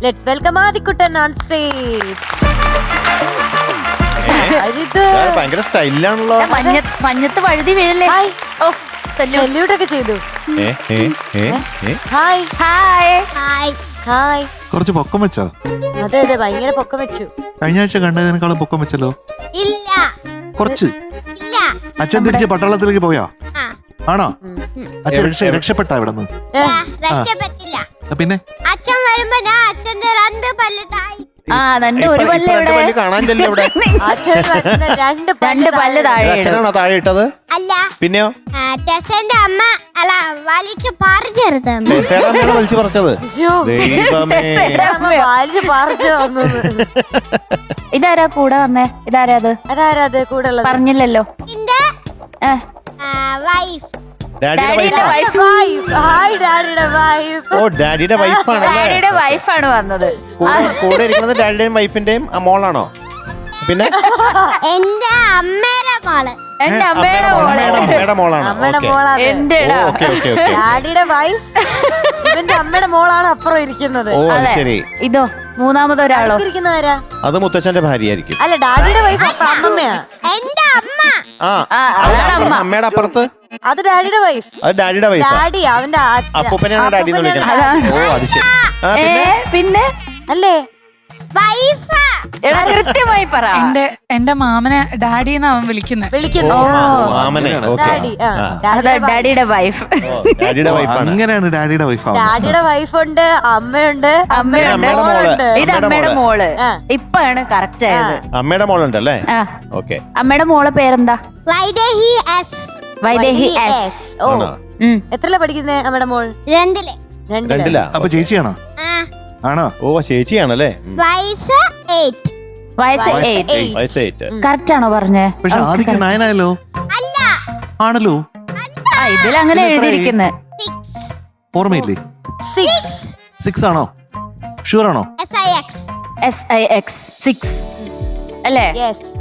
Let's welcome Adikuttan on stage. ഭയങ്കര സ്റ്റൈലാണല്ലോ. മഞ്ഞത്ത് വഴുതി വീഴല്ലേ. ഓ സല്യൂട്ട് ഒക്കെ ചെയ്തു. Hi hi hi hi. കുറച്ച് പൊക്കം വെച്ചോ? അതെ അതെ, ഭയങ്കര പൊക്കം വെച്ചു. കഴിഞ്ഞ ആഴ്ച കണ്ടതിനേക്കാളും പൊക്കം വെച്ചല്ലോ. ഇല്ല കുറച്ച്. ഇല്ല. അച്ഛൻ തിരിച്ച് പട്ടാളത്തിലേക്ക് പോയോ? ആണോ? അച്ഛൻ രക്ഷപ്പെട്ടാ ഇവിടെ നിന്ന്? രക്ഷപ്പെട്ടില്ല. പിന്നെ അച്ഛൻ വരുമ്പോ ഞാൻ അച്ഛന്റെ രണ്ട് പല്ല് താഴെ. ഒരു പല്ല് ഇവിടെ കാണാനില്ലല്ലോ ഇവിടെ. രണ്ട് പല്ല് താഴെ. അച്ഛനാണോ താഴെ ഇട്ടത്? അല്ല, പിന്നെയോ? ടെസന്റെ അമ്മ അല്ല വലിച്ചു പറിച്ചെടുത്ത വലിച്ചു പറിച്ചത്. ദൈവമേ. പറിച്ചു വന്നത്. ഇതാരാ കൂടെ വന്നേ? ഇതാരാ അത്? അതാരത് കൂടെ ഉള്ളത്? പറഞ്ഞില്ലല്ലോ. വൈഫ്. ഡാഡിയുടെ വൈഫ്. ഹായ് ഡാഡിയുടെ വൈഫ്. ഓ ഡാഡിയുടെ വൈഫാണല്ലേ? ഡാഡിയുടെ വൈഫാണ് വന്നത്. കൂടെ ഇരിക്കുന്നത് ഡാഡിയുടെയും വൈഫിന്റെയും മോളാണോ? പിന്നെ എന്റെ അമ്മയുടെ മോള്. എന്റെ അമ്മയുടെ മോള്. അമ്മയുടെ മോളാണോ? അമ്മയുടെ മോളാണ്. എന്റെടാ. ഡാഡിയുടെ വൈഫ് ഇവന്റെ അമ്മയുടെ മോളാണ് അപ്പുറം ഇരിക്കുന്നത്. ഓ അത് ശരി. ഇതോ മൂന്നാമതൊരാളോ? ഇരിക്കുന്നവരാ? അത് മുത്തച്ഛന്റെ ഭാര്യയായിരിക്കും. അല്ല, ഡാഡിയുടെ വൈഫ് അമ്മമ്മയാ. എന്റെ അമ്മ. അമ്മയുടെ അപ്പുറത്ത് അത് ഡാഡിയുടെ വൈഫ്. അത് ഡാഡിയുടെ വൈഫ്. ഡാഡി അവന്റെ അപ്പൂപ്പനെയാണ് ഡാഡി എന്ന് വിളിക്കുന്നത്. ഓ അത് ശരി. പിന്നെ അല്ലേ? വൈഫാ. എടാ കൃത്യമായി പറ. എന്റെ മാമനെ ഡാഡി എന്ന് അവൻ വിളിക്കുന്നു. മാമനെ. ഡാഡി. ഡാഡിയുടെ വൈഫ്. ഡാഡിയുടെ വൈഫാണ്. അങ്ങനെയാണ് ഡാഡിയുടെ വൈഫ്. ഡാഡിയുടെ വൈഫുണ്ട്, അമ്മയുണ്ട്, അമ്മയുണ്ട്. ഇത് അമ്മയുടെ മോള്. ഇപ്പാണ് കറക്റ്റ് ആയത്. അമ്മയുടെ മോളുണ്ട് അല്ലേ? ഓക്കെ. അമ്മയുടെ മോളെ പേരെന്താ? വൈദേഹി എസ്. വൈദേഹി എസ്. ഓ, എത്രല്ല പഠിക്കുന്നേ അമ്മയുടെ മോൾ? രണ്ടില്. രണ്ടിലാ. അപ്പൊ ചേച്ചിയാണോ? ആണോ? ഓ ചേച്ചിയാണല്ലേ? വയസ്സ് 8. വയസ്സ് 8. കറക്റ്റ് ആണോ പറഞ്ഞേ? പക്ഷെ ആദ്യം 9 ആയല്ലോ. അല്ല. ആണല്ലോ. ഇതിലങ്ങനെ എഴുതിയിരിക്കുന്നത്. ഓർമ്മയില്ലേ? 6 ആണോ? ഷുവർ ആണോ? SIX. SIX 6 അല്ലേ? യെസ്.